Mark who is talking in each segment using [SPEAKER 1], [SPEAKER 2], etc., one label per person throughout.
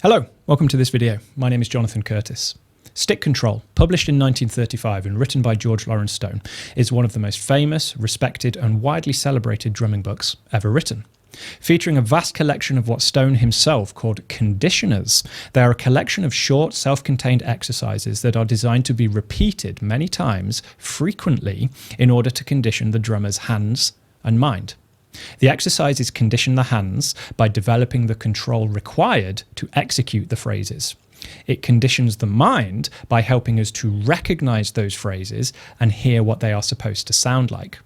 [SPEAKER 1] Hello, welcome to this video. My name is Jonathan Curtis. Stick Control, published in 1935 and written by George Lawrence Stone, is one of the most famous, respected and widely celebrated drumming books ever written. Featuring a vast collection of what Stone himself called conditioners, they are a collection of short, self-contained exercises that are designed to be repeated many times, frequently, in order to condition the drummer's hands and mind. The exercises condition the hands by developing the control required to execute the phrases. It conditions the mind by helping us to recognize those phrases and hear what they are supposed to sound like.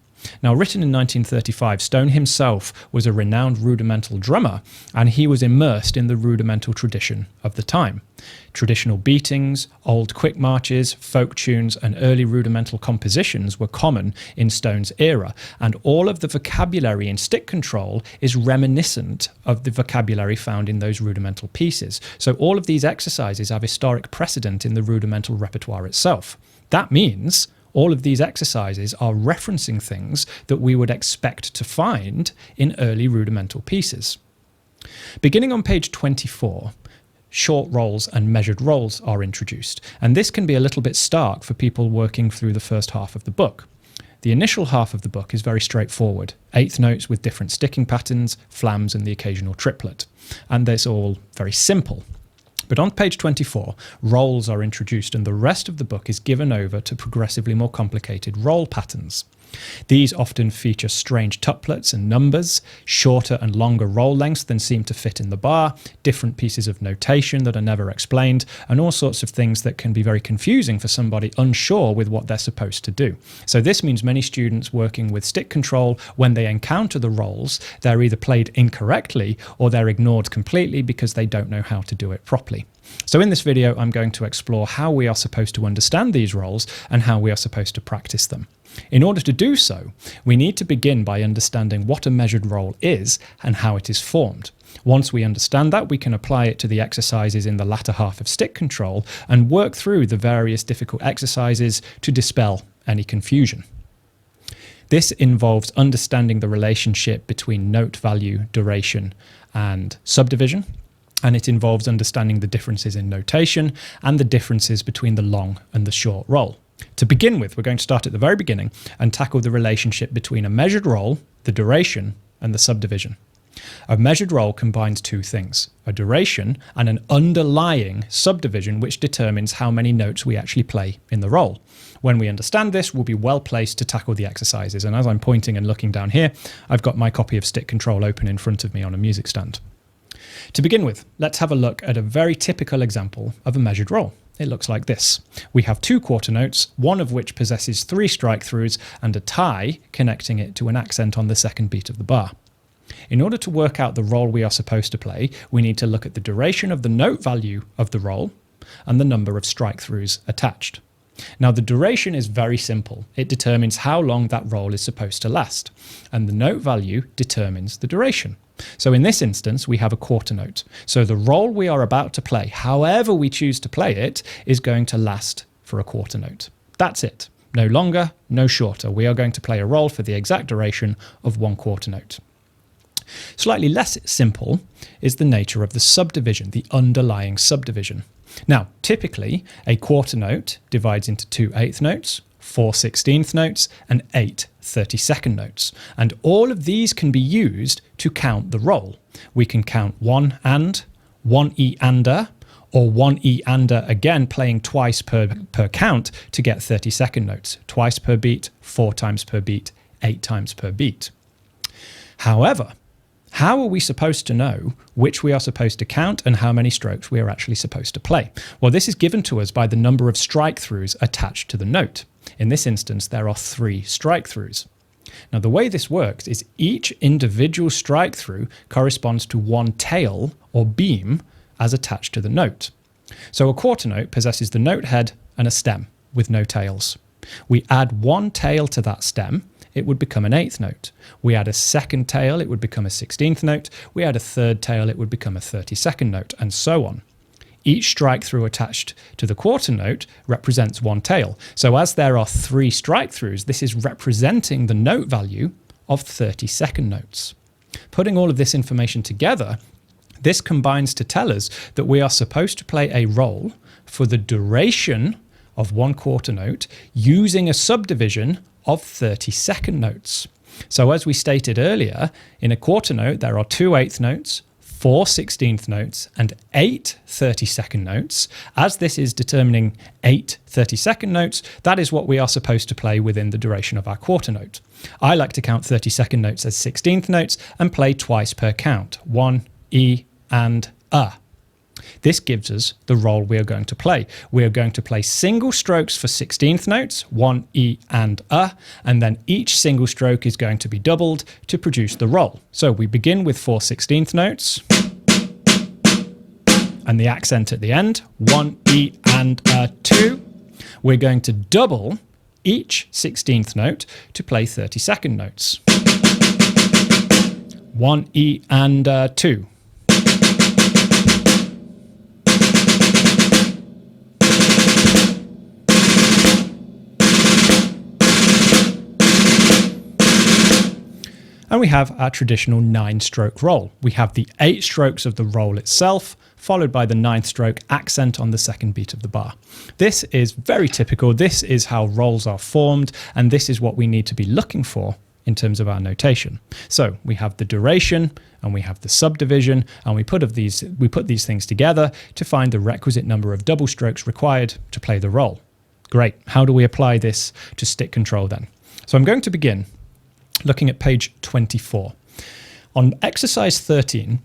[SPEAKER 1] Now, written in 1935, Stone himself was a renowned rudimental drummer, and he was immersed in the rudimental tradition of the time. Traditional beatings, old quick marches, folk tunes, and early rudimental compositions were common in Stone's era, and all of the vocabulary in Stick Control is reminiscent of the vocabulary found in those rudimental pieces. So all of these exercises have historic precedent in the rudimental repertoire itself. That means all of these exercises are referencing things that we would expect to find in early rudimental pieces. Beginning on page 24, short rolls and measured rolls are introduced, and this can be a little bit stark for people working through the first half of the book. The initial half of the book is very straightforward, eighth notes with different sticking patterns, flams and the occasional triplet, and that's all very simple. But on page 24, rolls are introduced and the rest of the book is given over to progressively more complicated roll patterns. These often feature strange tuplets and numbers, shorter and longer roll lengths than seem to fit in the bar, different pieces of notation that are never explained, and all sorts of things that can be very confusing for somebody unsure with what they're supposed to do. So this means many students working with Stick Control, when they encounter the rolls, they're either played incorrectly or they're ignored completely because they don't know how to do it properly. So in this video, I'm going to explore how we are supposed to understand these rolls and how we are supposed to practice them. In order to do so, we need to begin by understanding what a measured roll is and how it is formed. Once we understand that, we can apply it to the exercises in the latter half of Stick Control and work through the various difficult exercises to dispel any confusion. This involves understanding the relationship between note value, duration, and subdivision, and it involves understanding the differences in notation and the differences between the long and the short roll. To begin with, we're going to start at the very beginning and tackle the relationship between a measured roll, the duration, and the subdivision. A measured roll combines two things, a duration and an underlying subdivision which determines how many notes we actually play in the roll. When we understand this, we'll be well placed to tackle the exercises. And as I'm pointing and looking down here, I've got my copy of Stick Control open in front of me on a music stand. To begin with, let's have a look at a very typical example of a measured roll. It looks like this. We have two quarter notes, one of which possesses three strike-throughs and a tie connecting it to an accent on the second beat of the bar. In order to work out the roll we are supposed to play, we need to look at the duration of the note value of the roll and the number of strike-throughs attached. Now, the duration is very simple. It determines how long that roll is supposed to last, and the note value determines the duration. So in this instance, we have a quarter note. So the roll we are about to play, however we choose to play it, is going to last for a quarter note. That's it. No longer, no shorter. We are going to play a roll for the exact duration of one quarter note. Slightly less simple is the nature of the subdivision, the underlying subdivision. Now, typically, a quarter note divides into two eighth notes, 4 16th notes, and 8 32nd notes. And all of these can be used to count the roll. We can count one and, one e-ander, or one e-ander again playing twice per count to get 32nd notes, twice per beat, 4 times per beat, 8 times per beat. However, how are we supposed to know which we are supposed to count and how many strokes we are actually supposed to play? Well, this is given to us by the number of strike-throughs attached to the note. In this instance, there are 3 strike-throughs. Now, the way this works is each individual strike-through corresponds to one tail or beam as attached to the note. So a quarter note possesses the note head and a stem with no tails. We add one tail to that stem, it would become an eighth note. We add a second tail, it would become a 16th note. We add a third tail, it would become a 32nd note, and so on. Each strike-through attached to the quarter note represents one tail. So as there are 3 strike-throughs, this is representing the note value of 32nd notes. Putting all of this information together, This combines to tell us that we are supposed to play a roll for the duration of one quarter note using a subdivision of 30-second notes. So as we stated earlier, in a quarter note, there are 2 eighth notes, 4 16th notes, and 8 30-second notes. As this is determining 8 30-second notes, that is what we are supposed to play within the duration of our quarter note. I like to count 30-second notes as 16th notes and play twice per count, 1, E, and A. This gives us the roll we are going to play. We are going to play single strokes for 16th notes, 1, E, and A, and then each single stroke is going to be doubled to produce the roll. So we begin with 4 16th notes, and the accent at the end, 1, E, and A, 2. We're going to double each 16th note to play 30-second notes. 1, E, and 2. And we have our traditional 9-stroke roll. We have the 8 strokes of the roll itself, followed by the 9th stroke accent on the second beat of the bar. This is very typical. This is how rolls are formed, and this is what we need to be looking for in terms of our notation. So we have the duration, and we have the subdivision, and we put these things together to find the requisite number of double strokes required to play the roll. Great. How do we apply this to stick control then? So I'm going to begin looking at page 24. On exercise 13,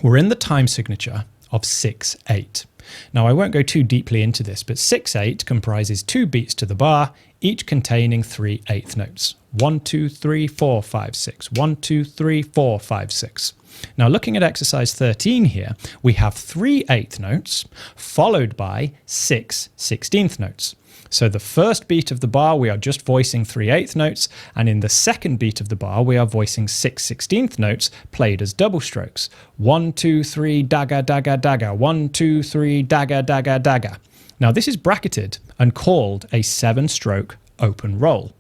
[SPEAKER 1] we're in the time signature of 6/8. Now, I won't go too deeply into this, but 6/8 comprises 2 beats to the bar, each containing 3 eighth notes. 1, 2, 3, 4, 5, 6. 1, 2, 3, 4, 5, 6. Now, looking at exercise 13 here, we have 3 eighth notes followed by 6 16th notes. So the first beat of the bar, we are just voicing 3 eighth notes, and in the second beat of the bar, we are voicing 6 16th notes played as double strokes. 1, 2, 3, dagger, dagger, dagger. 1, 2, 3, dagger, dagger, dagger. Now, this is bracketed and called a 7-stroke open roll.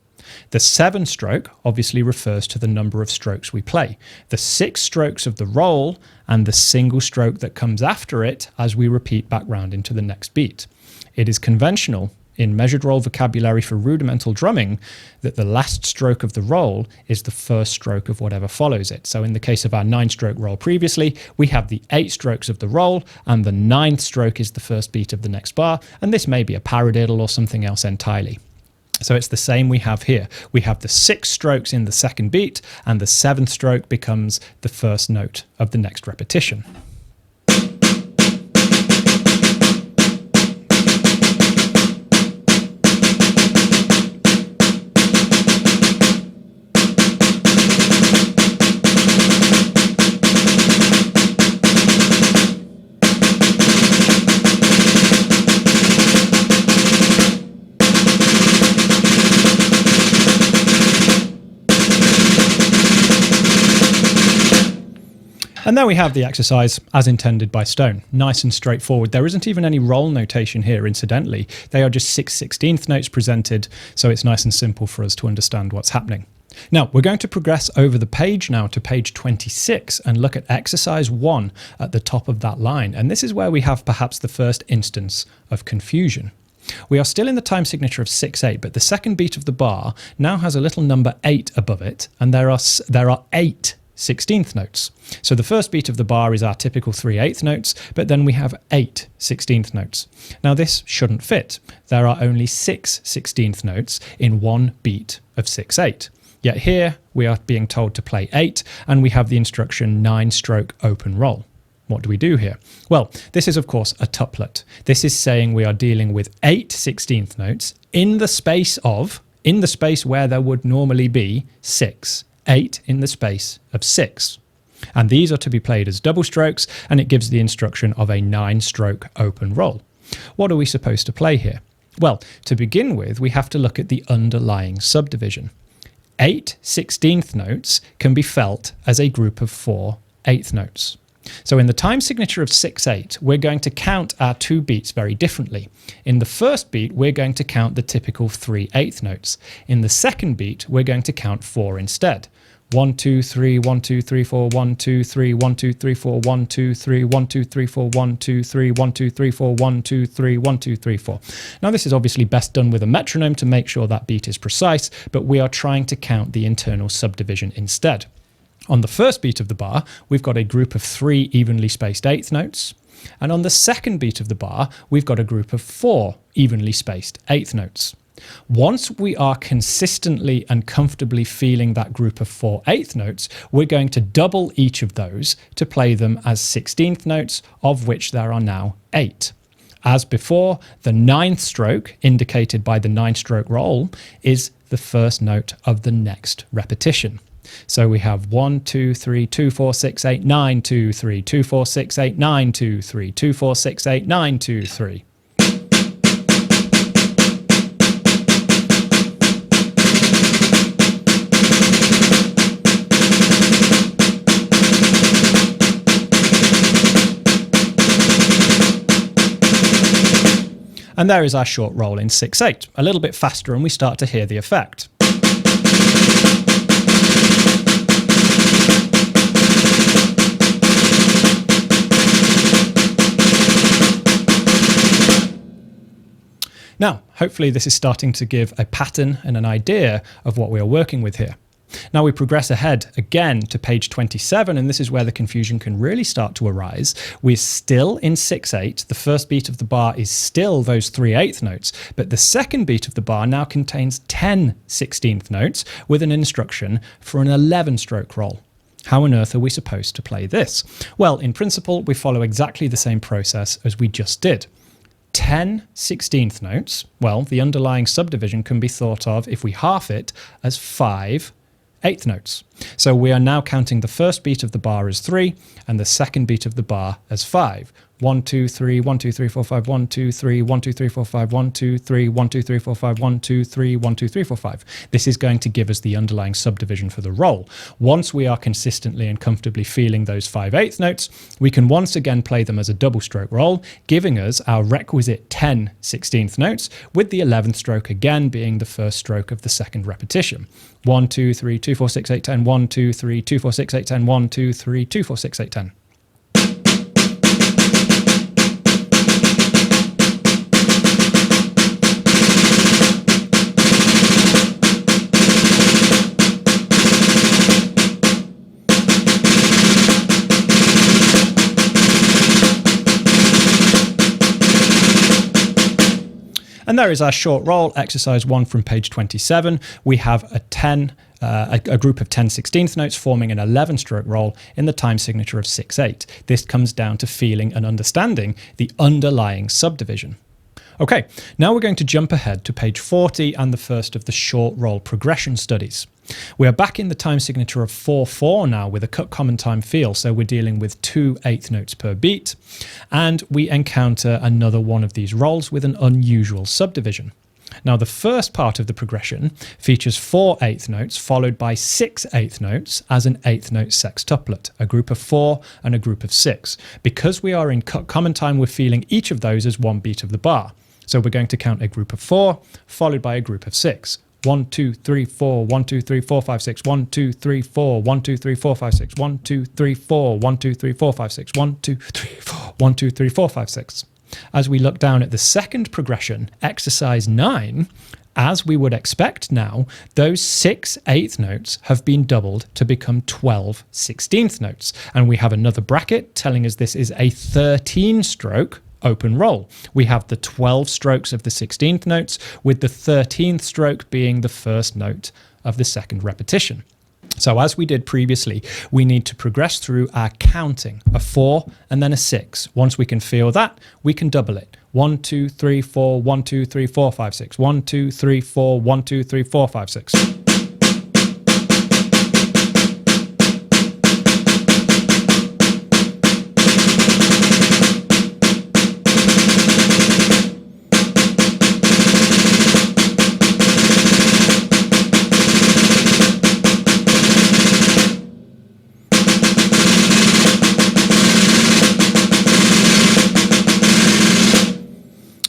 [SPEAKER 1] The 7 stroke obviously refers to the number of strokes we play. The 6 strokes of the roll and the single stroke that comes after it as we repeat back round into the next beat. It is conventional in measured roll vocabulary for rudimental drumming that the last stroke of the roll is the first stroke of whatever follows it. So in the case of our 9-stroke roll previously, we have the 8 strokes of the roll, and the 9th stroke is the first beat of the next bar, and this may be a paradiddle or something else entirely. So it's the same we have here. We have the 6 strokes in the second beat, and the 7th stroke becomes the first note of the next repetition. And there we have the exercise as intended by Stone. Nice and straightforward. There isn't even any roll notation here, incidentally. They are just 6 16th notes presented, so it's nice and simple for us to understand what's happening. Now, we're going to progress over the page now to page 26 and look at exercise 1 at the top of that line. And this is where we have perhaps the first instance of confusion. We are still in the time signature of 6/8, but the second beat of the bar now has a little number 8 above it, and there are 8 16th notes. So the first beat of the bar is our typical 3 eighth notes, but then we have 8 16th notes. Now this shouldn't fit. There are only 6 16th notes in one beat of 6/8. Yet here we are being told to play 8, and we have the instruction 9-stroke open roll. What do we do here? Well, this is of course a tuplet. This is saying we are dealing with 8 16th notes in the space where there would normally be 6. 8 in the space of 6. And these are to be played as double strokes, and it gives the instruction of a 9-stroke open roll. What are we supposed to play here? Well, to begin with, we have to look at the underlying subdivision. 8 16th notes can be felt as a group of 4 eighth notes. So in the time signature of 6/8, we're going to count our 2 beats very differently. In the first beat, we're going to count the typical 3 eighth notes. In the second beat, we're going to count 4 instead. 1, 2, 3, 1, 2, 3, 4, 1, 2, 3, 1, 2, 3, 4, 1, 2, 3, 1, 2, 3, 4, 1, 2, 3, 1, 2, 3, 4, 1, 2, 3, 1, 2, 3, 4. Now this is obviously best done with a metronome to make sure that beat is precise, but we are trying to count the internal subdivision instead. On the first beat of the bar, we've got a group of 3 evenly spaced eighth notes. And on the second beat of the bar, we've got a group of 4 evenly spaced eighth notes. Once we are consistently and comfortably feeling that group of 4 eighth notes, we're going to double each of those to play them as 16th notes, of which there are now 8. As before, the 9th stroke, indicated by the 9-stroke roll, is the first note of the next repetition. So we have 1, 2, 3, 2, 4, 6, 8, 9, 2, 3, 2, 4, 6, 8, 9, 2, 3, 2, 4, 6, 8, 9, 2, 3. And there is our short roll in 6/8, a little bit faster, and we start to hear the effect. Now, hopefully this is starting to give a pattern and an idea of what we are working with here. Now we progress ahead again to page 27, and this is where the confusion can really start to arise. We're still in 6/8. The first beat of the bar is still those 3 eighth notes, but the second beat of the bar now contains 10 16th notes with an instruction for an 11-stroke roll. How on earth are we supposed to play this? Well, in principle, we follow exactly the same process as we just did. 10 16th notes, well, the underlying subdivision can be thought of, if we half it, as 5 eighth notes. So we are now counting the first beat of the bar as 3 and the second beat of the bar as 5. 1, 2, 3, 1, 2, 3, 4, 5, 1, 2, 3, 1, 2, 3, 4, 5, 1, 2, 3, 1, 2, 3, 4, 5, 1, 2, 3, 1, 2, 3, 4, 5. This is going to give us the underlying subdivision for the roll. Once we are consistently and comfortably feeling those 5 eighth notes, we can once again play them as a double stroke roll, giving us our requisite 10 16th notes, with the 11th stroke again being the first stroke of the second repetition. 1, 2, 3, 2, 4, 6, 8, 10, 1, 2, 3, 2, 4, 6, 8, 10, 1, 2, 3, 2, 4, 6, 8, 10. And there is our short roll, exercise 1 from page 27. We have a group of 10 16th notes forming an 11-stroke roll in the time signature of 6/8. This comes down to feeling and understanding the underlying subdivision. Okay, now we're going to jump ahead to page 40 and the first of the short roll progression studies. We are back in the time signature of 4/4 now with a cut common time feel, so we're dealing with 2 eighth notes per beat, and we encounter another one of these rolls with an unusual subdivision. Now the first part of the progression features 4 eighth notes followed by 6 eighth notes as an eighth note sextuplet, a group of 4 and a group of 6. Because we are in cut common time, we're feeling each of those as one beat of the bar. So we're going to count a group of 4 followed by a group of 6. 1, 2, 3, 4, 1, 2, 3, 4, 5, 6, 1, 2, 3, 4, 1, 2, 3, 4, 5, 6, 1, 2, 3, 4, 1, 2, 3, 4, 5, 6, 1, 2, 3, 4, 1, 2, 3, 4, 5, 6. As we look down at the second progression, exercise 9, as we would expect now, those 6 eighth notes have been doubled to become 12 16th notes. And we have another bracket telling us this is a 13-stroke open roll. We have the 12 strokes of the 16th notes, with the 13th stroke being the first note of the second repetition. So as we did previously, we need to progress through our counting, a 4 and then a 6. Once we can feel that, we can double it. 1, 2, 3, 4, 1, 2, 3, 4, 5, 6. 1, 2, 3, 4, 1, 2, 3, 4, 5, 6.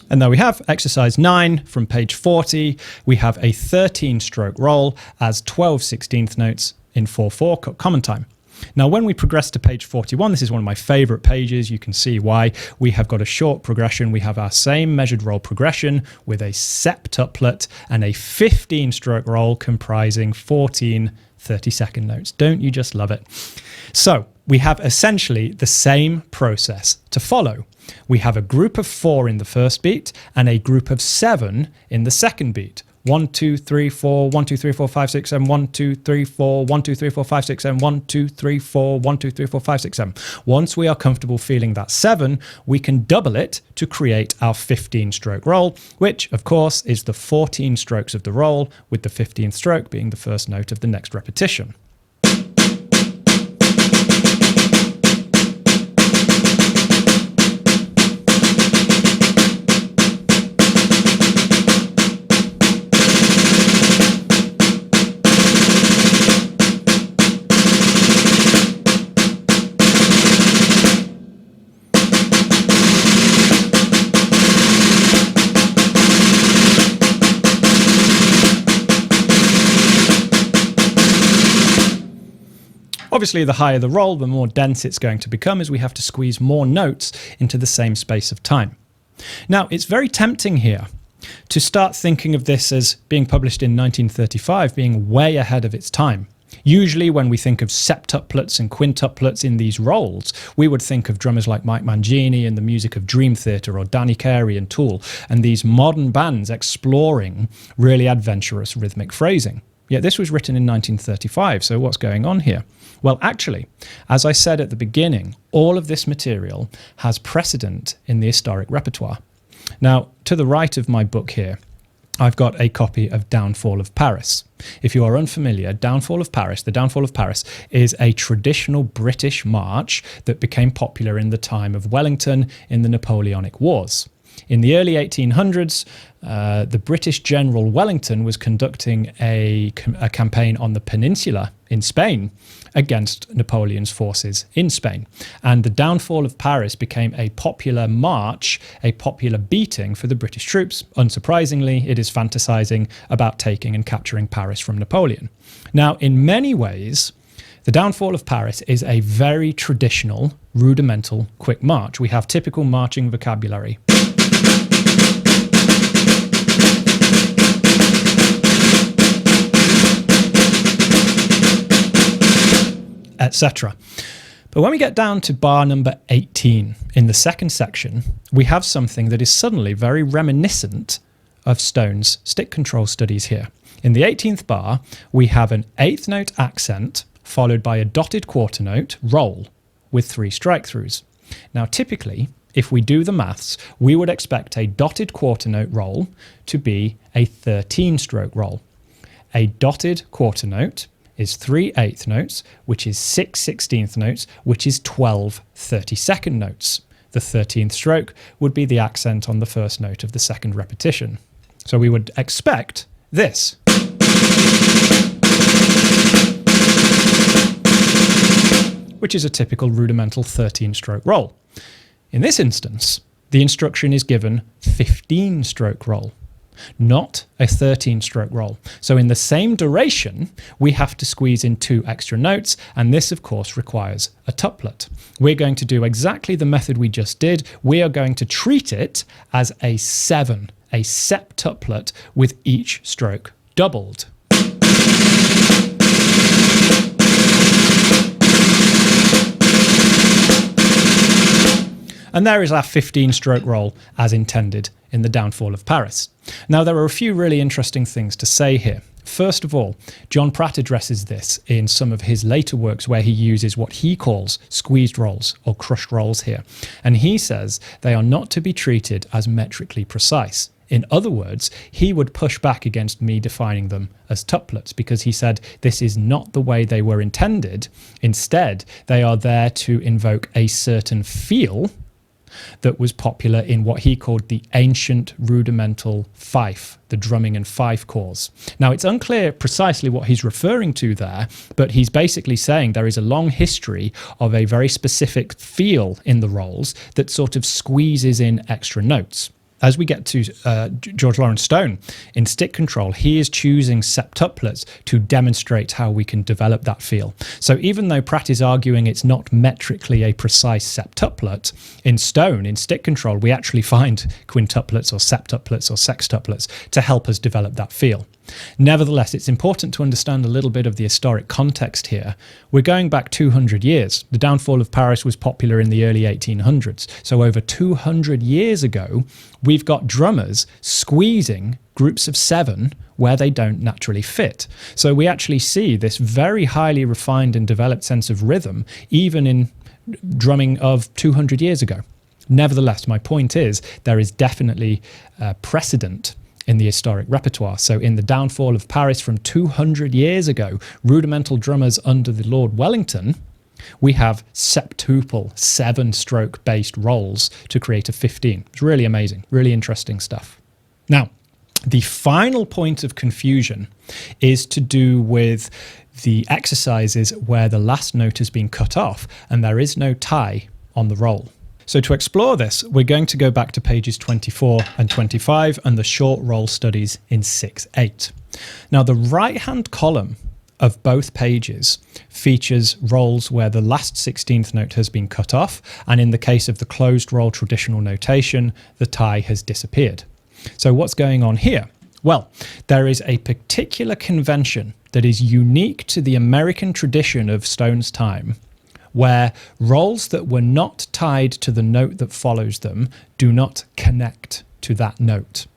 [SPEAKER 1] And there we have exercise 9 from page 40. We have a 13-stroke roll as 12 16th notes in 4/4 common time. Now, when we progress to page 41, this is one of my favorite pages. You can see why. We have got a short progression. We have our same measured roll progression with a septuplet and a 15-stroke roll comprising 14 30-second notes. Don't you just love it? So we have essentially the same process to follow. We have a group of 4 in the first beat and a group of 7 in the second beat. 1, 2, 3, 4, 1, 2, 3, 4, 5, 6, 7, 1, 2, 3, 4, 1, 2, 3, 4, 5, 6, 7, 1, 2, 3, 4, 1, 2, 3, 4, 5, 6, 7. Once we are comfortable feeling that 7, we can double it to create our 15-stroke roll, which, of course, is the 14 strokes of the roll, with the 15th stroke being the first note of the next repetition. Obviously, the higher the roll, the more dense it's going to become, as we have to squeeze more notes into the same space of time. Now, it's very tempting here to start thinking of this as being published in 1935, being way ahead of its time. Usually when we think of septuplets and quintuplets in these rolls, we would think of drummers like Mike Mangini and the music of Dream Theater or Danny Carey and Tool, and these modern bands exploring really adventurous rhythmic phrasing. Yet this was written in 1935, so what's going on here? Well, actually, as I said at the beginning, all of this material has precedent in the historic repertoire. Now, to the right of my book here, I've got a copy of Downfall of Paris. If you are unfamiliar, the Downfall of Paris is a traditional British march that became popular in the time of Wellington in the Napoleonic Wars. In the early 1800s, the British General Wellington was conducting a campaign on the peninsula in Spain against Napoleon's forces in Spain. And the Downfall of Paris became a popular march, a popular beating for the British troops. Unsurprisingly, it is fantasizing about taking and capturing Paris from Napoleon. Now, in many ways, the Downfall of Paris is a very traditional, rudimental, quick march. We have typical marching vocabulary. Etc. But when we get down to bar number 18 in the second section, we have something that is suddenly very reminiscent of Stone's stick control studies here. In the 18th bar, we have an 8th note accent followed by a dotted quarter note roll with 3 strike-throughs. Now, typically, if we do the maths, we would expect a dotted quarter note roll to be a 13-stroke roll. A dotted quarter note is 3 8th notes, which is 6 16th notes, which is 12 32nd notes. The 13th stroke would be the accent on the first note of the second repetition. So we would expect this. Which is a typical rudimental 13-stroke roll. In this instance, the instruction is given 15-stroke roll, not a 13-stroke roll. So in the same duration, we have to squeeze in 2 extra notes, and this, of course, requires a tuplet. We're going to do exactly the method we just did. We are going to treat it as a 7, a septuplet with each stroke doubled. And there is our 15-stroke roll as intended in the Downfall of Paris. Now, there are a few really interesting things to say here. First of all, John Pratt addresses this in some of his later works where he uses what he calls squeezed rolls or crushed rolls here. And he says they are not to be treated as metrically precise. In other words, he would push back against me defining them as tuplets because he said this is not the way they were intended. Instead, they are there to invoke a certain feel that was popular in what he called the ancient rudimental fife, the drumming and fife cores. Now, it's unclear precisely what he's referring to there, but he's basically saying there is a long history of a very specific feel in the rolls that sort of squeezes in extra notes. as we get to George Lawrence Stone, in stick control, he is choosing septuplets to demonstrate how we can develop that feel. So even though Pratt is arguing it's not metrically a precise septuplet, in Stone, in stick control, we actually find quintuplets or septuplets or sextuplets to help us develop that feel. Nevertheless, it's important to understand a little bit of the historic context here. We're going back 200 years. The downfall of Paris was popular in the early 1800s. So over 200 years ago, we've got drummers squeezing groups of 7 where they don't naturally fit. So we actually see this very highly refined and developed sense of rhythm, even in drumming of 200 years ago. Nevertheless, my point is there is definitely precedent in the historic repertoire. So in the downfall of Paris from 200 years ago, rudimental drummers under the Lord Wellington, we have septuple 7-stroke based rolls to create a 15. It's really amazing, really interesting stuff. Now, the final point of confusion is to do with the exercises where the last note has been cut off and there is no tie on the roll. So to explore this, we're going to go back to pages 24 and 25 and the short roll studies in 6/8. Now, the right-hand column of both pages features rolls where the last 16th note has been cut off, and in the case of the closed roll traditional notation, the tie has disappeared. So what's going on here? Well, there is a particular convention that is unique to the American tradition of Stone's time, where rolls that were not tied to the note that follows them do not connect to that note.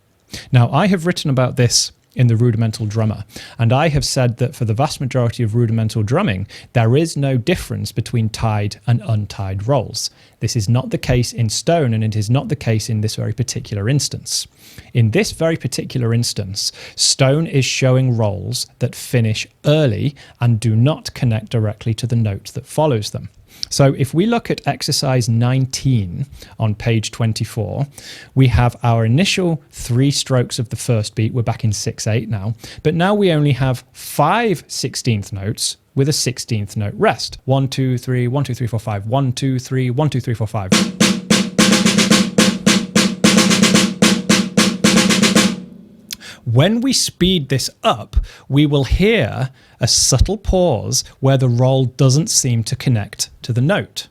[SPEAKER 1] Now, I have written about this in the Rudimental Drummer, and I have said that for the vast majority of rudimental drumming, there is no difference between tied and untied rolls. This is not the case in Stone, and it is not the case in this very particular instance. In this very particular instance, Stone is showing rolls that finish early and do not connect directly to the note that follows them. So if we look at exercise 19 on page 24, we have our initial 3 strokes of the first beat. We're back in 6/8 now, but now we only have 5 16th notes with a 16th note rest. 1, 2, 3, 1, 2, 3, 4, 5, 1, 2, 3, 1, 2, 3, 4, 5. When we speed this up, we will hear a subtle pause where the roll doesn't seem to connect to the note.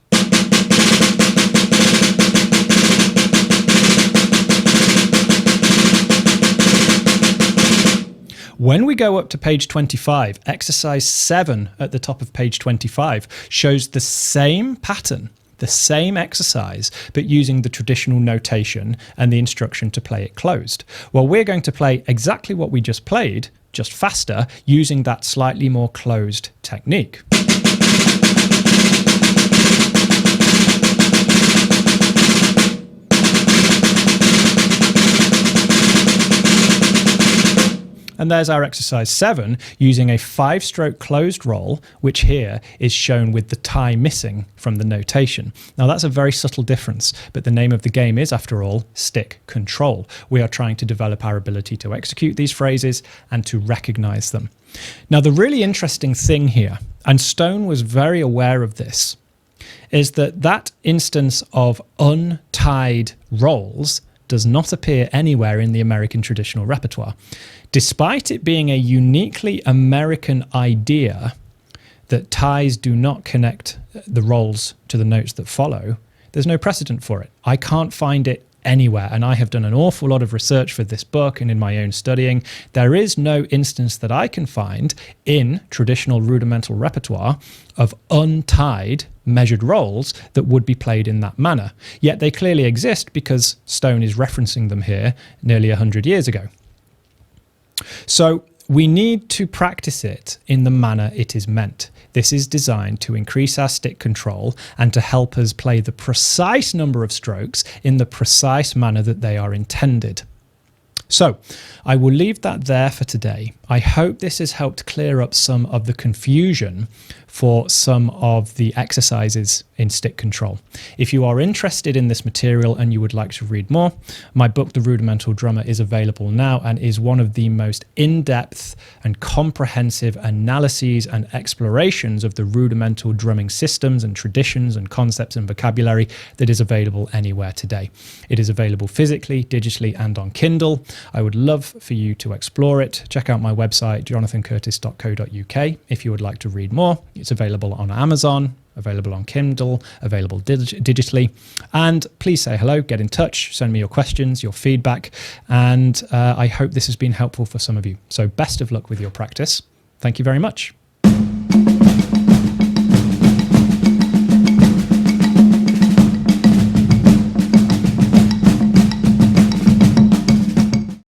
[SPEAKER 1] When we go up to page 25, exercise 7 at the top of page 25 shows the same pattern, the same exercise, but using the traditional notation and the instruction to play it closed. Well, we're going to play exactly what we just played, just faster, using that slightly more closed technique. And there's our exercise 7 using a 5-stroke closed roll, which here is shown with the tie missing from the notation. Now that's a very subtle difference, but the name of the game is, after all, stick control. We are trying to develop our ability to execute these phrases and to recognize them. Now the really interesting thing here, and Stone was very aware of this, is that that instance of untied rolls does not appear anywhere in the American traditional repertoire. Despite it being a uniquely American idea that ties do not connect the rolls to the notes that follow, there's no precedent for it. I can't find it anywhere, and I have done an awful lot of research for this book and in my own studying. There is no instance that I can find in traditional rudimental repertoire of untied measured rolls that would be played in that manner. Yet they clearly exist because Stone is referencing them here nearly 100 years ago. So we need to practice it in the manner it is meant. This is designed to increase our stick control and to help us play the precise number of strokes in the precise manner that they are intended. So I will leave that there for today. I hope this has helped clear up some of the confusion for some of the exercises in stick control. If you are interested in this material and you would like to read more, my book, The Rudimental Drummer, is available now and is one of the most in-depth and comprehensive analyses and explorations of the rudimental drumming systems and traditions and concepts and vocabulary that is available anywhere today. It is available physically, digitally, and on Kindle. I would love for you to explore it. Check out my website, jonathancurtis.co.uk, if you would like to read more. It's available on Amazon, available on Kindle, available digitally. And please say hello, get in touch, send me your questions, your feedback, and I hope this has been helpful for some of you. So best of luck with your practice. Thank you very much.